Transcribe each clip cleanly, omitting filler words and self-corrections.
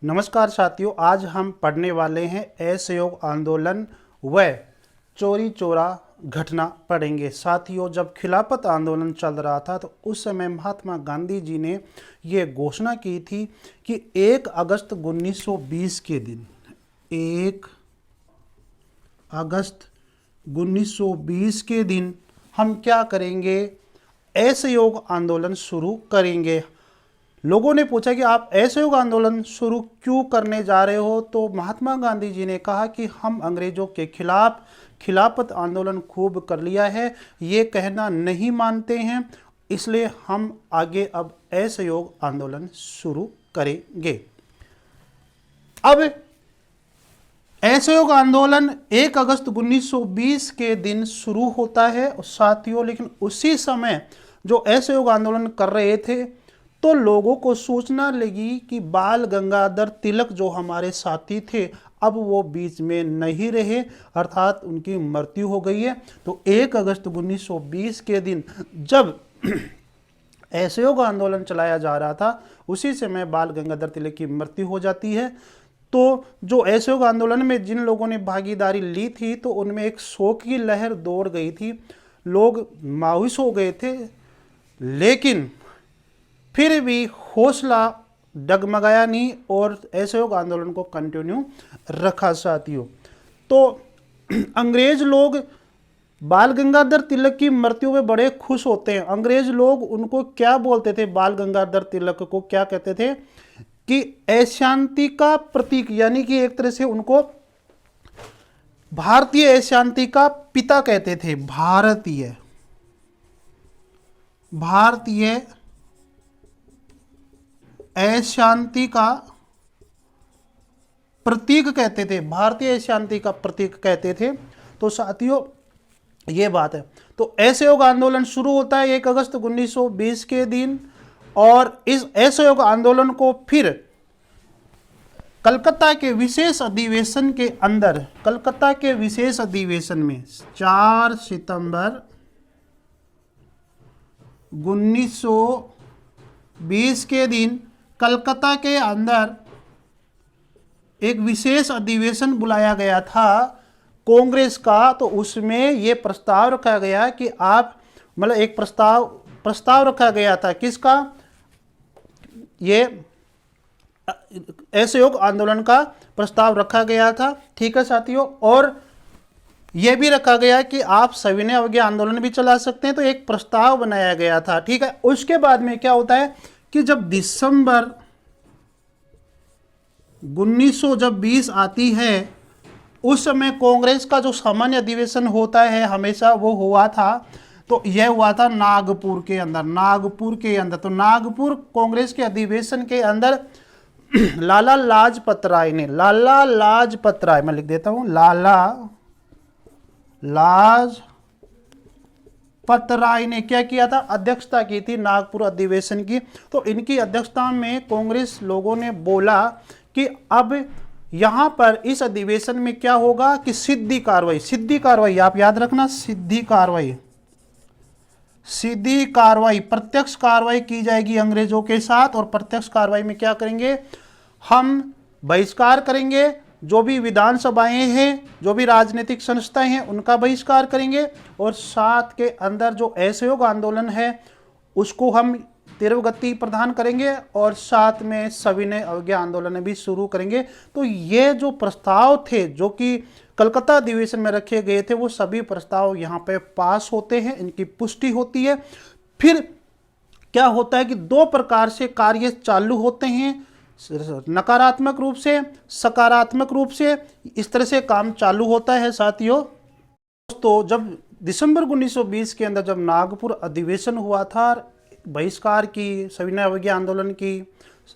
नमस्कार साथियों, आज हम पढ़ने वाले हैं असहयोग आंदोलन व चौरी चौरा घटना पढ़ेंगे। साथियों, जब खिलाफत आंदोलन चल रहा था तो उस समय महात्मा गांधी जी ने ये घोषणा की थी कि 1 अगस्त 1920 के दिन 1 अगस्त 1920 के दिन हम क्या करेंगे, असहयोग आंदोलन शुरू करेंगे। लोगों ने पूछा कि आप असहयोग आंदोलन शुरू क्यों करने जा रहे हो, तो महात्मा गांधी जी ने कहा कि हम अंग्रेजों के खिलाफ खिलाफत आंदोलन खूब कर लिया है, ये कहना नहीं मानते हैं, इसलिए हम आगे अब असहयोग आंदोलन शुरू करेंगे। अब असहयोग आंदोलन 1 अगस्त 1920 के दिन शुरू होता है साथियों, लेकिन उसी समय जो असहयोग आंदोलन कर रहे थे तो लोगों को सूचना लगी कि बाल गंगाधर तिलक जो हमारे साथी थे अब वो बीच में नहीं रहे, अर्थात उनकी मृत्यु हो गई है। तो 1 अगस्त 1920 के दिन जब असहयोग आंदोलन चलाया जा रहा था उसी समय बाल गंगाधर तिलक की मृत्यु हो जाती है। तो जो असहयोग आंदोलन में जिन लोगों ने भागीदारी ली थी तो उनमें एक शोक की लहर दौड़ गई थी, लोग मायूस हो गए थे, लेकिन फिर भी हौसला डगमगाया नहीं और असहयोग आंदोलन को कंटिन्यू रखा साथियों। तो अंग्रेज लोग बाल गंगाधर तिलक की मृत्यु में बड़े खुश होते हैं। अंग्रेज लोग उनको क्या बोलते थे, बाल गंगाधर तिलक को क्या कहते थे कि अशांति का प्रतीक, यानी कि एक तरह से उनको भारतीय अशांति का पिता कहते थे। भारतीय अशांति का प्रतीक कहते थे, भारतीय अशांति का प्रतीक कहते थे। तो साथियों ये बात है। तो असहयोग आंदोलन शुरू होता है 1 अगस्त 1920 के दिन, और इस असहयोग आंदोलन को फिर कलकत्ता के विशेष अधिवेशन के अंदर, कलकत्ता के विशेष अधिवेशन में 4 सितंबर 1920 के दिन कलकत्ता के अंदर एक विशेष अधिवेशन बुलाया गया था कांग्रेस का। तो उसमें ये प्रस्ताव रखा गया कि आप, मतलब एक प्रस्ताव रखा गया था किसका, ये असहयोग आंदोलन का प्रस्ताव रखा गया था। ठीक है साथियों, और यह भी रखा गया कि आप सविनय अवज्ञा आंदोलन भी चला सकते हैं, तो एक प्रस्ताव बनाया गया था। ठीक है, उसके बाद में क्या होता है कि जब दिसंबर 1920 आती है उस समय कांग्रेस का जो सामान्य अधिवेशन होता है हमेशा वो हुआ था, तो यह हुआ था नागपुर के अंदर। तो नागपुर कांग्रेस के अधिवेशन के अंदर लाला लाजपत राय, मैं लिख देता हूं, लाला लाजपत राय ने क्या किया था, अध्यक्षता की थी नागपुर अधिवेशन की। तो इनकी अध्यक्षता में कांग्रेस लोगों ने बोला कि अब यहां पर इस अधिवेशन में क्या होगा कि सीधी कार्रवाई, आप याद रखना, सीधी कार्रवाई, प्रत्यक्ष कार्रवाई की जाएगी अंग्रेजों के साथ। और प्रत्यक्ष कार्रवाई में क्या करेंगे, हम बहिष्कार करेंगे, जो भी विधानसभाएं हैं, जो भी राजनीतिक संस्थाएं हैं उनका बहिष्कार करेंगे, और साथ के अंदर जो असहयोग आंदोलन है उसको हम तीव्र गति प्रदान करेंगे, और साथ में सविनय अवज्ञा आंदोलन भी शुरू करेंगे। तो ये जो प्रस्ताव थे जो कि कलकत्ता अधिवेशन में रखे गए थे वो सभी प्रस्ताव यहाँ पे पास होते हैं, इनकी पुष्टि होती है। फिर क्या होता है कि 2 प्रकार से कार्य चालू होते हैं, नकारात्मक रूप से, सकारात्मक रूप से, इस तरह से काम चालू होता है साथियों। दोस्तों, जब दिसंबर 1920 के अंदर जब नागपुर अधिवेशन हुआ था, बहिष्कार की, सविनय अवज्ञा आंदोलन की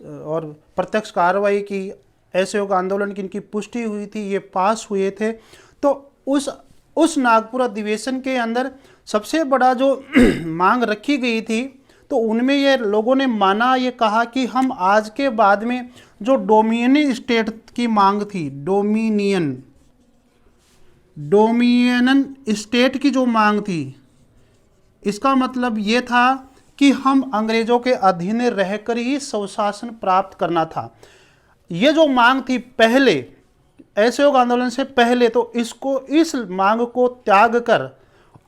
और प्रत्यक्ष कार्रवाई की, असहयोग आंदोलन की इनकी पुष्टि हुई थी, ये पास हुए थे। तो उस नागपुर अधिवेशन के अंदर सबसे बड़ा जो मांग रखी गई थी, तो उनमें ये लोगों ने माना, ये कहा कि हम आज के बाद में जो डोमिनियन स्टेट की मांग थी, डोमिनियन स्टेट की जो मांग थी, इसका मतलब ये था कि हम अंग्रेजों के अधीन रहकर ही स्वशासन प्राप्त करना था। ये जो मांग थी पहले असहयोग आंदोलन से पहले, तो इस मांग को त्याग कर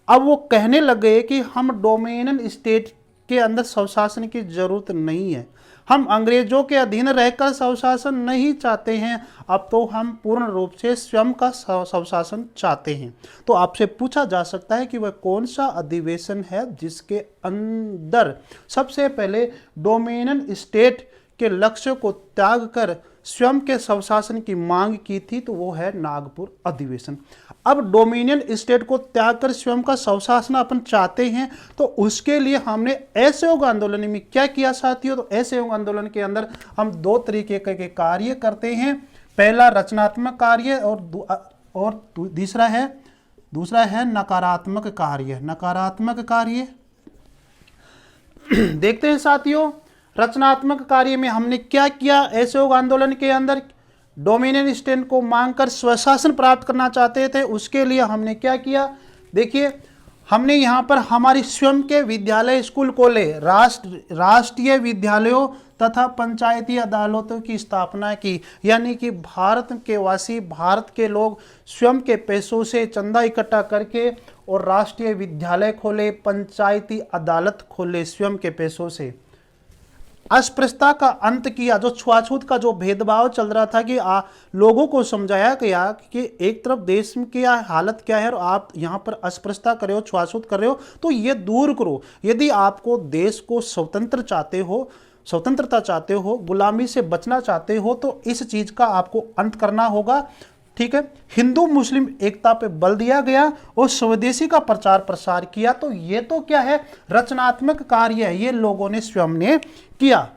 अब वो कहने लग गए कि हम डोमिनियन स्टेट के अंदर स्वशासन की जरूरत नहीं है, हम अंग्रेजों के अधीन रहकर स्वशासन नहीं चाहते हैं, अब तो हम पूर्ण रूप से स्वयं का स्वशासन चाहते हैं। तो आपसे पूछा जा सकता है कि वह कौन सा अधिवेशन है जिसके अंदर सबसे पहले डोमिनियन स्टेट के लक्ष्य को त्याग कर स्वयं के स्वशासन की मांग की थी, तो वो है नागपुर अधिवेशन। अब डोमिनियन स्टेट को त्याग कर स्वयं का स्वशासन अपन चाहते हैं, तो उसके लिए हमने असहयोग आंदोलन में क्या किया साथियों, तो असहयोग आंदोलन के अंदर हम दो तरीके के कार्य करते हैं। पहला रचनात्मक कार्य और दूसरा है नकारात्मक कार्य। नकारात्मक कार्य देखते हैं साथियों। रचनात्मक कार्य में हमने क्या किया, असहयोग आंदोलन के अंदर डोमिनियन स्टेट को मांगकर स्वशासन प्राप्त करना चाहते थे, उसके लिए हमने क्या किया, देखिए हमने यहाँ पर हमारी स्वयं के विद्यालय, स्कूल, कॉलेज, राष्ट्रीय विद्यालयों तथा पंचायती अदालतों की स्थापना की। यानी कि भारत के वासी, भारत के लोग स्वयं के पैसों से चंदा इकट्ठा करके और राष्ट्रीय विद्यालय खोले, पंचायती अदालत खोले स्वयं के पैसों से। अस्पृश्यता का अंत किया, जो छुआछूत का जो भेदभाव चल रहा था कि लोगों को समझाया गया कि एक तरफ देश की हालत क्या है और आप यहाँ पर अस्पृश्यता कर रहे हो, छुआछूत कर रहे हो, तो ये दूर करो। यदि आपको देश को स्वतंत्रता चाहते हो, गुलामी से बचना चाहते हो, तो इस चीज का आपको अंत करना होगा। ठीक है, हिंदू मुस्लिम एकता पे बल दिया गया और स्वदेशी का प्रचार प्रसार किया। तो ये तो क्या है, रचनात्मक कार्य है, ये लोगों ने स्वयं ने किया।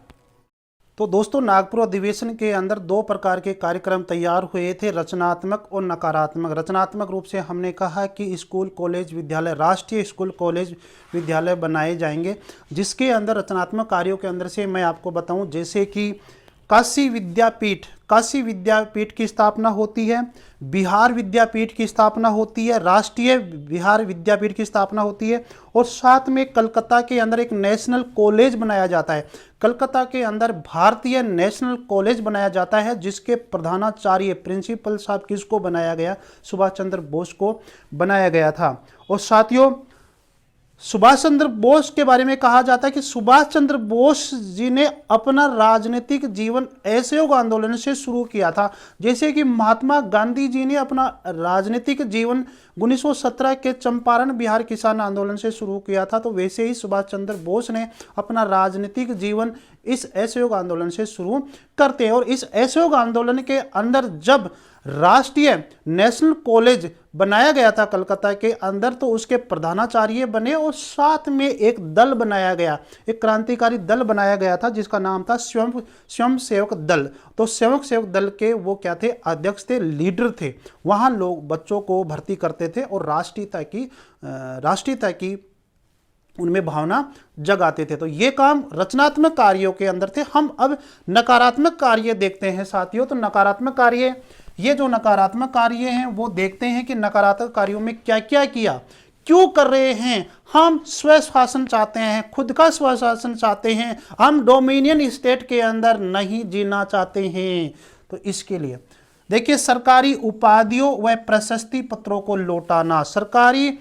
तो दोस्तों, नागपुर अधिवेशन के अंदर दो प्रकार के कार्यक्रम तैयार हुए थे, रचनात्मक और नकारात्मक। रचनात्मक रूप से हमने कहा कि स्कूल, कॉलेज, विद्यालय, राष्ट्रीय स्कूल, कॉलेज, विद्यालय बनाए जाएंगे, जिसके अंदर रचनात्मक कार्यों के अंदर से मैं आपको बताऊं, जैसे कि काशी विद्यापीठ की स्थापना होती है, बिहार विद्यापीठ की स्थापना होती है, राष्ट्रीय बिहार विद्यापीठ की स्थापना होती है, और साथ में कलकत्ता के अंदर एक नेशनल कॉलेज बनाया जाता है। कलकत्ता के अंदर भारतीय नेशनल कॉलेज बनाया जाता है, जिसके प्रधानाचार्य प्रिंसिपल साहब किसको बनाया गया, सुभाष चंद्र बोस को बनाया गया था। और साथियों, सुभाष चंद्र बोस के बारे में कहा जाता है कि सुभाष चंद्र बोस जी ने अपना राजनीतिक जीवन असहयोग आंदोलन से शुरू किया था। जैसे कि महात्मा गांधी जी ने अपना राजनीतिक जीवन 1917 के चंपारण बिहार किसान आंदोलन से शुरू किया था, तो वैसे ही सुभाष चंद्र बोस ने अपना राजनीतिक जीवन इस असहयोग आंदोलन से शुरू करते हैं। और इस असहयोग आंदोलन के अंदर जब राष्ट्रीय नेशनल कॉलेज बनाया गया था कलकत्ता के अंदर, तो उसके प्रधानाचार्य बने और साथ में एक दल बनाया गया, एक क्रांतिकारी दल बनाया गया था, जिसका नाम था स्वयं सेवक दल। तो स्वयं सेवक दल के वो क्या थे, अध्यक्ष थे, लीडर थे। वहाँ लोग बच्चों को भर्ती करते थे और राष्ट्रीयता की उनमें भावना जगाते थे। तो ये काम रचनात्मक कार्यों के अंदर थे। हम अब नकारात्मक कार्य देखते हैं साथियों। तो नकारात्मक कार्य, ये जो नकारात्मक कार्य हैं वो देखते हैं कि नकारात्मक कार्यों में क्या क्या किया, क्यों कर रहे हैं। हम स्वशासन चाहते हैं, खुद का स्वशासन चाहते हैं, हम डोमिनियन स्टेट के अंदर नहीं जीना चाहते हैं। तो इसके लिए देखिए, सरकारी उपाधियों व प्रशस्ति पत्रों को लौटाना, सरकारी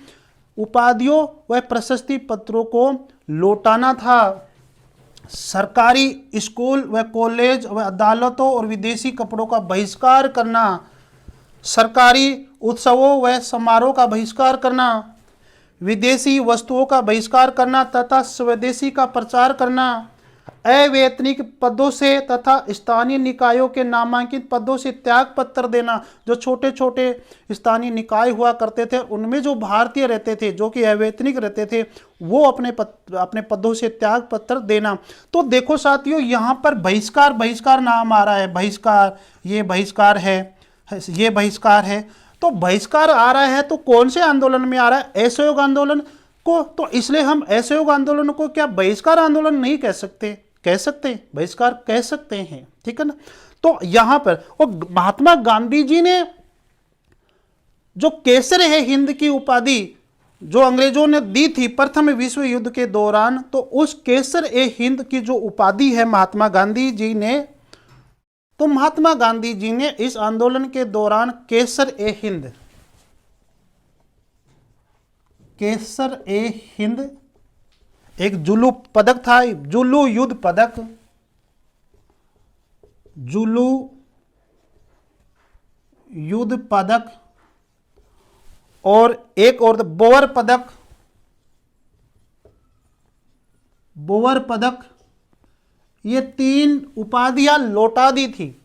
उपाधियों व प्रशस्ति पत्रों को लौटाना था। सरकारी स्कूल व कॉलेज व अदालतों और विदेशी कपड़ों का बहिष्कार करना, सरकारी उत्सवों व समारोह का बहिष्कार करना, विदेशी वस्तुओं का बहिष्कार करना तथा स्वदेशी का प्रचार करना, अवैतनिक पदों से तथा स्थानीय निकायों के नामांकित पदों से त्याग पत्र देना। जो छोटे छोटे स्थानीय निकाय हुआ करते थे, उनमें जो भारतीय रहते थे, जो कि अवैतनिक रहते थे, वो अपने पदों से त्याग पत्र देना। तो देखो साथियों, यहाँ पर बहिष्कार नाम आ रहा है, बहिष्कार, ये बहिष्कार है। तो बहिष्कार आ रहा है तो कौन से आंदोलन में आ रहा है, असहयोग आंदोलन को। तो इसलिए हम असहयोग आंदोलन को क्या बहिष्कार आंदोलन नहीं कह सकते, बहिष्कार कह सकते हैं, ठीक है ना। तो यहां पर और महात्मा गांधी जी ने जो केसर है हिंद की उपाधि जो अंग्रेजों ने दी थी प्रथम विश्व युद्ध के दौरान, तो उस केसर ए हिंद की जो उपाधि है महात्मा गांधी जी ने, तो तो महात्मा गांधी जी ने इस आंदोलन के दौरान केसर ए हिंद, केसर ए हिंद एक जुलू पदक था, जुलू युद्ध पदक, जुलू युद्ध पदक, और एक और बोअर पदक, बोअर पदक, ये 3 उपाधियां लौटा दी थी।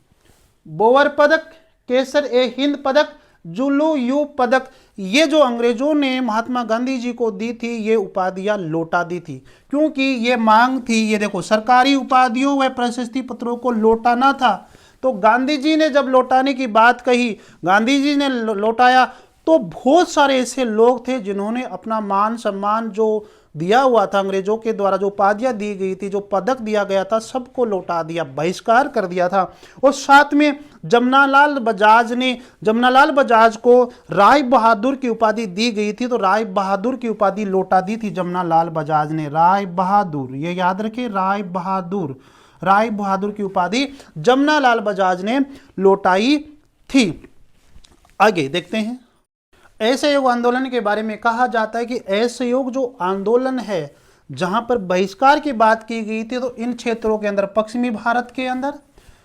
बोअर पदक, केसर ए हिंद पदक, जुलू यू पदक, ये जो अंग्रेजों ने महात्मा गांधी जी को दी थी, ये उपाधियां लौटा दी थी, क्योंकि ये मांग थी। ये देखो, सरकारी उपाधियों व प्रशस्ति पत्रों को लौटाना था। तो गांधी जी ने जब लौटाने की बात कही, गांधी जी ने लौटाया, तो बहुत सारे ऐसे लोग थे जिन्होंने अपना मान सम्मान जो दिया हुआ था, अंग्रेजों के द्वारा जो उपाधियां दी गई थी, जो पदक दिया गया था, सबको लौटा दिया, बहिष्कार कर दिया था। और साथ में जमनालाल बजाज को राय बहादुर की उपाधि दी गई थी, तो राय बहादुर की उपाधि लौटा दी थी जमनालाल बजाज ने। राय बहादुर, ये याद रखें, राय बहादुर की उपाधि जमनालाल बजाज ने लौटाई थी। आगे देखते हैं। असहयोग आंदोलन के बारे में कहा जाता है कि असहयोग जो आंदोलन है, जहां पर बहिष्कार की बात की गई थी, तो इन क्षेत्रों के अंदर, पश्चिमी भारत के अंदर,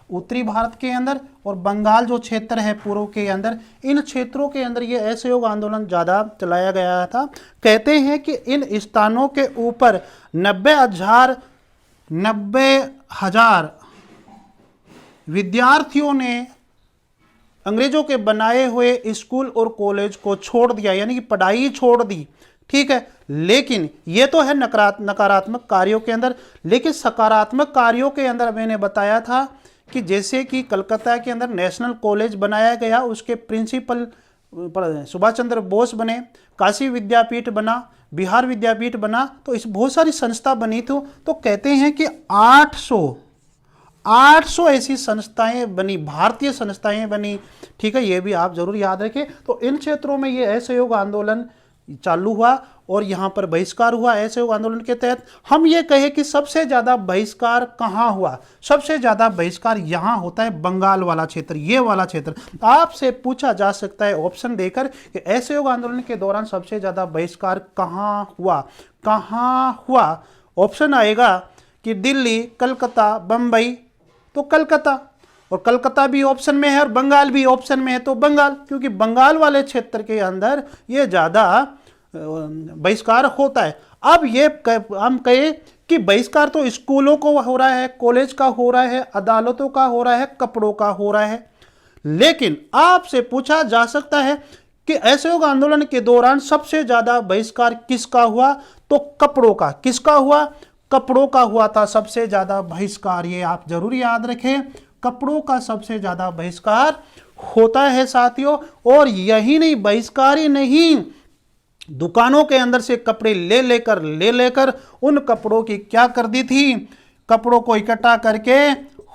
उत्तरी भारत के अंदर और बंगाल जो क्षेत्र है पूर्व के अंदर, इन क्षेत्रों के अंदर ये असहयोग आंदोलन ज़्यादा चलाया गया था। कहते हैं कि इन स्थानों के ऊपर 90,000 विद्यार्थियों ने अंग्रेजों के बनाए हुए स्कूल और कॉलेज को छोड़ दिया, यानी कि पढ़ाई छोड़ दी। ठीक है, लेकिन ये तो है नकारात्मक कार्यों के अंदर। लेकिन सकारात्मक कार्यों के अंदर मैंने बताया था कि जैसे कि कलकत्ता के अंदर नेशनल कॉलेज बनाया गया, उसके प्रिंसिपल सुभाष चंद्र बोस बने, काशी विद्यापीठ बना, बिहार विद्यापीठ बना, तो इस बहुत सारी संस्था बनी थी। तो कहते हैं कि 800 ऐसी संस्थाएं बनी, भारतीय संस्थाएं बनी। ठीक है, ये भी आप जरूर याद रखें। तो इन क्षेत्रों में ये असहयोग आंदोलन चालू हुआ और यहाँ पर बहिष्कार हुआ। असहयोग आंदोलन के तहत हम ये कहें कि सबसे ज़्यादा बहिष्कार कहाँ हुआ, सबसे ज़्यादा बहिष्कार यहाँ होता है बंगाल वाला क्षेत्र, ये वाला क्षेत्र। आपसे पूछा जा सकता है ऑप्शन देकर कि असहयोग आंदोलन के दौरान सबसे ज़्यादा बहिष्कार कहाँ हुआ। ऑप्शन आएगा कि दिल्ली, कलकत्ता, बम्बई, तो कलकत्ता, और कलकत्ता भी ऑप्शन में है और बंगाल भी ऑप्शन में है, तो बंगाल, क्योंकि बंगाल वाले क्षेत्र के अंदर ये ज़्यादा बहिष्कार होता है। अब ये हम कहें कि बहिष्कार तो स्कूलों को हो रहा है, कॉलेज का हो रहा है, अदालतों का हो रहा है, कपड़ों का हो रहा है, लेकिन आपसे पूछा जा सकता है कि असहयोग आंदोलन के दौरान सबसे ज़्यादा बहिष्कार किसका हुआ, तो कपड़ों का। किसका हुआ? कपड़ों का हुआ था सबसे ज़्यादा बहिष्कार। ये आप जरूर याद रखें, कपड़ों का सबसे ज़्यादा बहिष्कार होता है साथियों। और यही नहीं, बहिष्कार ही नहीं, दुकानों के अंदर से कपड़े ले लेकर उन कपड़ों की क्या कर दी थी, कपड़ों को इकट्ठा करके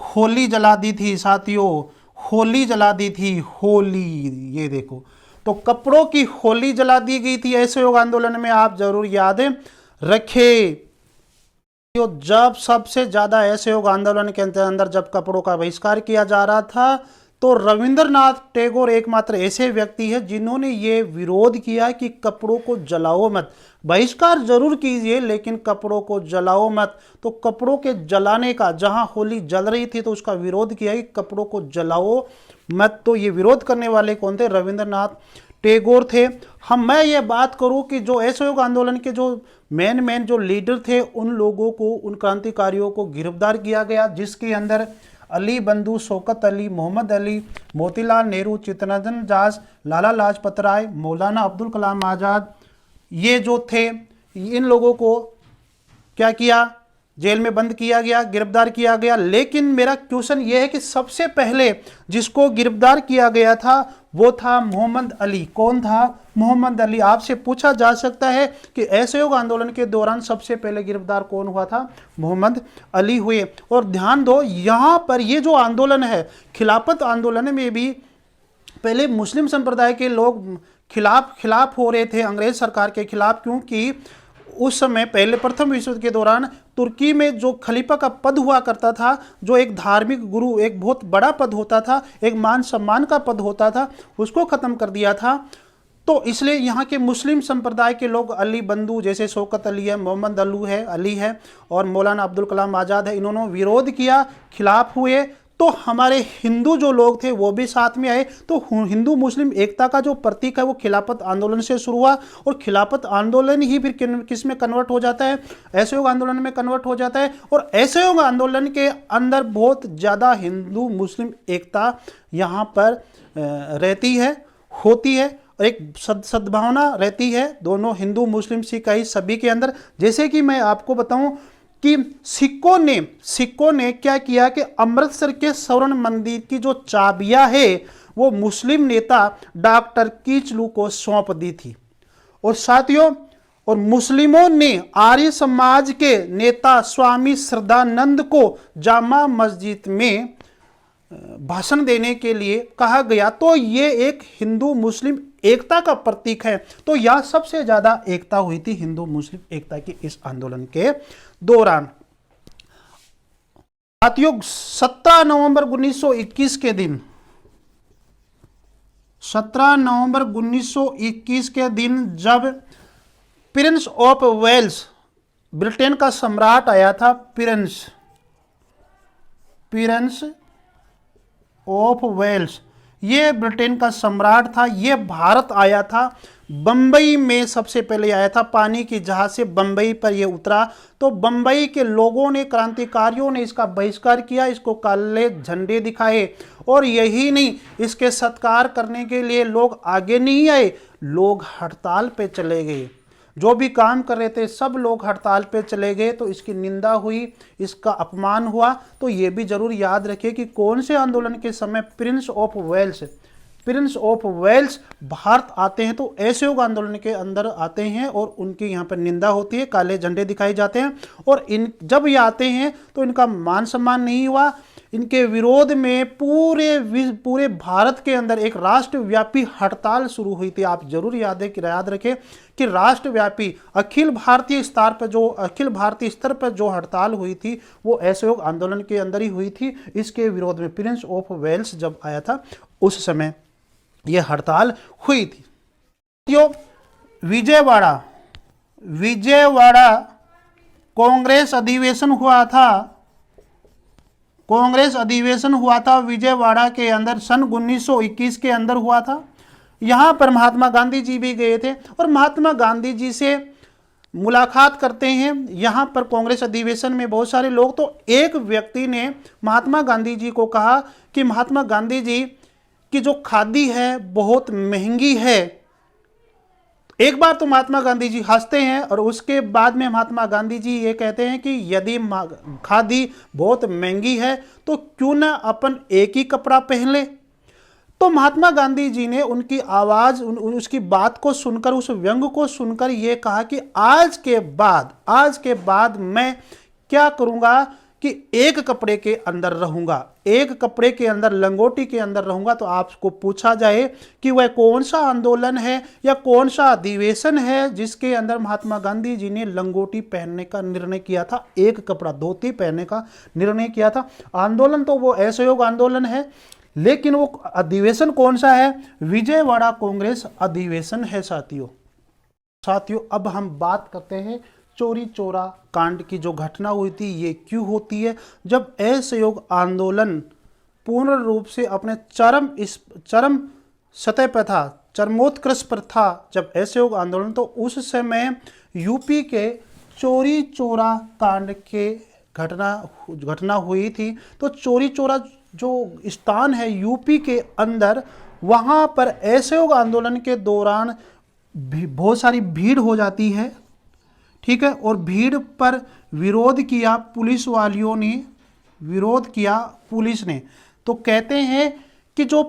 होली जला दी थी साथियों, होली जला दी थी, होली। ये देखो, तो कपड़ों की होली जला दी गई थी असहयोग आंदोलन में, आप जरूर याद रखें। जब सबसे ज्यादा असहयोग आंदोलन के अंदर जब कपड़ों का बहिष्कार किया जा रहा था, तो रविंद्रनाथ टैगोर एकमात्र ऐसे व्यक्ति है जिन्होंने ये विरोध किया कि कपड़ों को जलाओ मत, बहिष्कार जरूर कीजिए लेकिन कपड़ों को जलाओ मत। तो कपड़ों के जलाने का, जहां होली जल रही थी तो उसका विरोध किया कि कपड़ों को जलाओ मत। तो ये विरोध करने वाले कौन थे? रविंद्रनाथ टैगोर थे। मैं ये बात करूं कि जो असहयोग आंदोलन के जो मेन जो लीडर थे, उन लोगों को, उन क्रांतिकारियों को गिरफ्तार किया गया, जिसके अंदर अली बंधु, शौकत अली, मोहम्मद अली, मोतीलाल नेहरू, चित्तरंजन दास, लाला लाजपत राय, मौलाना अब्दुल कलाम आज़ाद, ये जो थे, इन लोगों को क्या किया? जेल में बंद किया गया, गिरफ्तार किया गया। लेकिन मेरा क्वेश्चन ये है कि सबसे पहले जिसको गिरफ्तार किया गया था वो था मोहम्मद अली। कौन था? मोहम्मद अली। आपसे पूछा जा सकता है कि असहयोग आंदोलन के दौरान सबसे पहले गिरफ्तार कौन हुआ था? मोहम्मद अली हुए। और ध्यान दो, यहाँ पर ये जो आंदोलन है, खिलाफत आंदोलन में भी पहले मुस्लिम संप्रदाय के लोग खिलाफ हो रहे थे अंग्रेज सरकार के खिलाफ, क्योंकि उस समय पहले प्रथम विश्व युद्ध के दौरान तुर्की में जो खलीफा का पद हुआ करता था, जो एक धार्मिक गुरु, एक बहुत बड़ा पद होता था, एक मान सम्मान का पद होता था, उसको ख़त्म कर दिया था। तो इसलिए यहाँ के मुस्लिम संप्रदाय के लोग, अली बंधु जैसे शौकत अली है, मोहम्मद अली है और मौलाना अब्दुल कलाम आज़ाद है, इन्होंने विरोध किया, खिलाफ हुए। तो हमारे हिंदू जो लोग थे वो भी साथ में आए। तो हिंदू मुस्लिम एकता का जो प्रतीक है वो खिलाफत आंदोलन से शुरू हुआ, और खिलाफत आंदोलन ही फिर किस में कन्वर्ट हो जाता है, असहयोग आंदोलन में कन्वर्ट हो जाता है। और असहयोग आंदोलन के अंदर बहुत ज़्यादा हिंदू मुस्लिम एकता यहाँ पर रहती है, होती है, और एक सद्भावना रहती है दोनों हिंदू मुस्लिम सिख ईसाई सभी के अंदर। जैसे कि मैं आपको बताऊं कि सिखों ने क्या किया कि अमृतसर के स्वर्ण मंदिर की जो चाबियां है वो मुस्लिम नेता डॉक्टर कीचलू को सौंप दी थी। और साथियों, और मुस्लिमों ने आर्य समाज के नेता स्वामी श्रद्धानंद को जामा मस्जिद में भाषण देने के लिए कहा गया। तो ये एक हिंदू मुस्लिम एकता का प्रतीक है। तो यह सबसे ज्यादा एकता हुई थी हिंदू मुस्लिम एकता की इस आंदोलन के दौरान। साथियों, 17 नवंबर 1921 के दिन, 17 नवंबर 1921 के दिन जब प्रिंस ऑफ वेल्स, ब्रिटेन का सम्राट आया था, प्रिंस ऑफ वेल्स, ये ब्रिटेन का सम्राट था, ये भारत आया था। बंबई में सबसे पहले आया था, पानी की जहाज से बंबई पर ये उतरा। तो बंबई के लोगों ने, क्रांतिकारियों ने इसका बहिष्कार किया, इसको काले झंडे दिखाए। और यही नहीं, इसके सत्कार करने के लिए लोग आगे नहीं आए, लोग हड़ताल पे चले गए। जो भी काम कर रहे थे सब लोग हड़ताल पे चले गए। तो इसकी निंदा हुई, इसका अपमान हुआ। तो ये भी जरूर याद रखिए कि कौन से आंदोलन के समय प्रिंस ऑफ वेल्स भारत आते हैं। तो असहयोग आंदोलन के अंदर आते हैं और उनकी यहाँ पर निंदा होती है, काले झंडे दिखाए जाते हैं। और जब ये आते हैं तो इनका मान सम्मान नहीं हुआ। इनके विरोध में पूरे भारत के अंदर एक राष्ट्रव्यापी हड़ताल शुरू हुई थी। आप जरूर याद रखें कि राष्ट्रव्यापी अखिल भारतीय स्तर पर जो हड़ताल हुई थी वो असहयोग आंदोलन के अंदर ही हुई थी। इसके विरोध में प्रिंस ऑफ वेल्स जब आया था उस समय यह हड़ताल हुई थी। विजयवाड़ा कांग्रेस अधिवेशन हुआ था विजयवाड़ा के अंदर, सन 1921 के अंदर हुआ था। यहाँ पर महात्मा गांधी जी भी गए थे और महात्मा गांधी जी से मुलाकात करते हैं। यहाँ पर कांग्रेस अधिवेशन में बहुत सारे लोग, तो एक व्यक्ति ने महात्मा गांधी जी को कहा कि महात्मा गांधी जी की जो खादी है बहुत महंगी है। एक बार तो महात्मा गांधी जी हंसते हैं और उसके बाद में महात्मा गांधी जी ये कहते हैं कि यदि खादी बहुत महंगी है तो क्यों ना अपन एक ही कपड़ा पहन ले। तो महात्मा गांधी जी ने उनकी आवाज़, उसकी बात को सुनकर, उस व्यंग को सुनकर ये कहा कि आज के बाद मैं क्या करूँगा कि एक कपड़े के अंदर रहूँगा, एक कपड़े के अंदर, लंगोटी के अंदर रहूँगा। तो आपको पूछा जाए कि वह कौन सा आंदोलन है या कौन सा अधिवेशन है जिसके अंदर महात्मा गांधी जी ने लंगोटी पहनने का निर्णय किया था, एक कपड़ा धोती पहनने का निर्णय किया था। आंदोलन तो वो असहयोग आंदोलन है, लेकिन वो अधिवेशन कौन सा है? विजयवाड़ा कांग्रेस अधिवेशन है। साथियों अब हम बात करते हैं चौरी चौरा कांड की जो घटना हुई थी ये क्यों होती है। जब असहयोग आंदोलन पूर्ण रूप से अपने चरम सतह पर था, चरमोत्कर्ष पर था जब असहयोग आंदोलन, तो उस समय यूपी के चौरी चौरा कांड के घटना हुई थी। तो चौरी चौरा जो स्थान है यूपी के अंदर, वहाँ पर असहयोग आंदोलन के दौरान बहुत सारी भीड़ हो जाती है, ठीक है। और भीड़ पर विरोध किया पुलिस वालियों ने, पुलिस ने। तो कहते हैं कि जो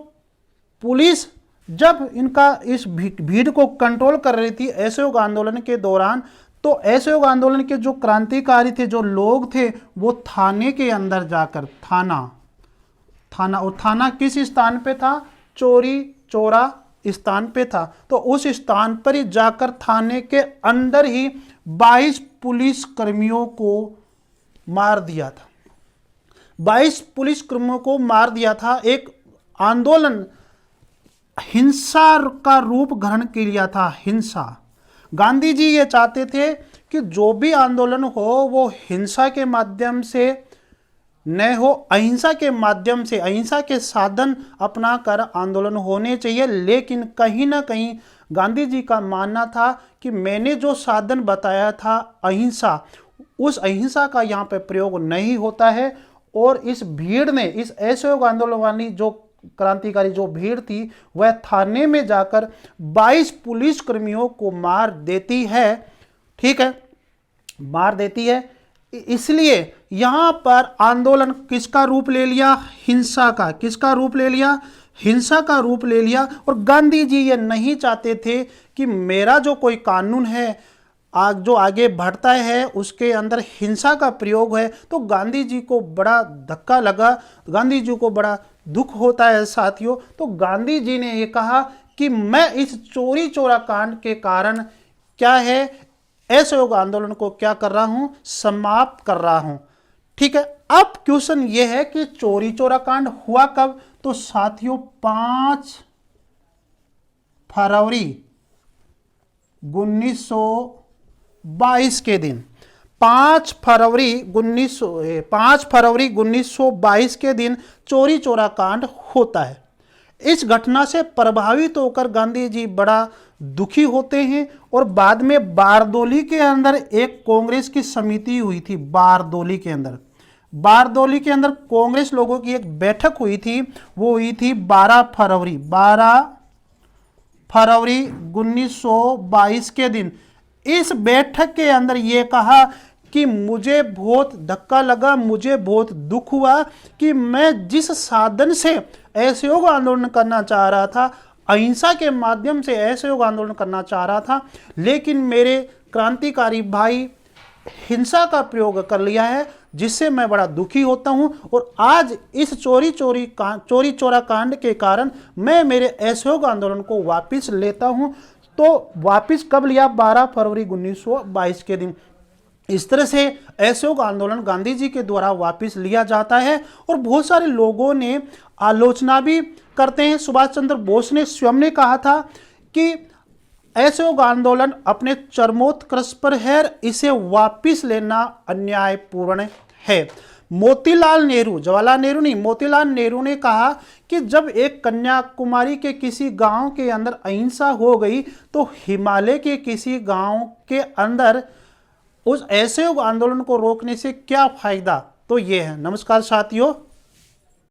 पुलिस जब इनका इस भीड़ को कंट्रोल कर रही थी असहयोग आंदोलन के दौरान, तो असहयोग आंदोलन के जो क्रांतिकारी थे, जो लोग थे, वो थाने के अंदर जाकर और थाना किस स्थान पे था? चौरी चौरा स्थान पे था। तो उस स्थान पर ही जाकर थाने के अंदर ही 22 पुलिस कर्मियों को मार दिया था, 22 पुलिस कर्मियों को मार दिया था। एक आंदोलन हिंसा का रूप ग्रहण कर लिया था, हिंसा। गांधी जी ये चाहते थे कि जो भी आंदोलन हो वो हिंसा के माध्यम से न हो, अहिंसा के माध्यम से, अहिंसा के साधन अपना कर आंदोलन होने चाहिए। लेकिन कहीं ना कहीं गांधी जी का मानना था कि मैंने जो साधन बताया था अहिंसा, उस अहिंसा का यहाँ पे प्रयोग नहीं होता है। और इस भीड़ ने, इस असहयोग आंदोलन वाली जो क्रांतिकारी जो भीड़ थी, वह थाने में जाकर 22 पुलिस कर्मियों को मार देती है। ठीक है, मार देती है। इसलिए यहां पर आंदोलन किसका रूप ले लिया? हिंसा का। किसका रूप ले लिया? हिंसा का रूप ले लिया। और गांधी जी ये नहीं चाहते थे कि मेरा जो कोई कानून है जो आगे बढ़ता है उसके अंदर हिंसा का प्रयोग है। तो गांधी जी को बड़ा धक्का लगा, गांधी जी को बड़ा दुख होता है साथियों। तो गांधी जी ने ये कहा कि मैं इस चोरी चोरा कांड के कारण क्या है, असहयोग आंदोलन को क्या कर रहा हूं, समाप्त कर रहा हूं। ठीक है, अब क्वेश्चन ये है कि चोरी चोरा कांड हुआ कब? तो साथियों 5 फरवरी 1922 के दिन, 5 फरवरी 1922 के दिन चोरी चोरा कांड होता है। इस घटना से प्रभावित होकर गांधी जी बड़ा दुखी होते हैं और बाद में बारदोली के अंदर एक कांग्रेस की समिति हुई थी। बारदोली के अंदर कांग्रेस लोगों की एक बैठक हुई थी, वो हुई थी 12 फरवरी 1922 के दिन। इस बैठक के अंदर ये कहा कि मुझे बहुत धक्का लगा, मुझे बहुत दुख हुआ कि मैं जिस साधन से असहयोग आंदोलन करना चाह रहा था, अहिंसा के माध्यम से असहयोग आंदोलन करना चाह रहा था, लेकिन मेरे क्रांतिकारी भाई हिंसा का प्रयोग कर लिया है, जिससे मैं बड़ा दुखी होता हूं। और आज इस चोरी चोरा कांड के कारण मैं मेरे असहयोग आंदोलन को वापस लेता हूं। तो वापस कब लिया? 12 फरवरी 1922 के दिन। इस तरह से असहयोग आंदोलन गांधी जी के द्वारा वापस लिया जाता है। और बहुत सारे लोगों ने आलोचना भी करते हैं। सुभाष चंद्र बोस ने स्वयं ने कहा था कि असहयोग आंदोलन अपने चरमोत्कर्ष पर है, इसे वापस लेना अन्यायपूर्ण है। मोतीलाल नेहरू, जवाहरलाल नेहरू नहीं, मोतीलाल नेहरू ने कहा कि जब एक कन्याकुमारी के किसी गांव के अंदर अहिंसा हो गई तो हिमालय के किसी गांव के अंदर उस असहयोग आंदोलन को रोकने से क्या फायदा। तो ये है। नमस्कार साथियों।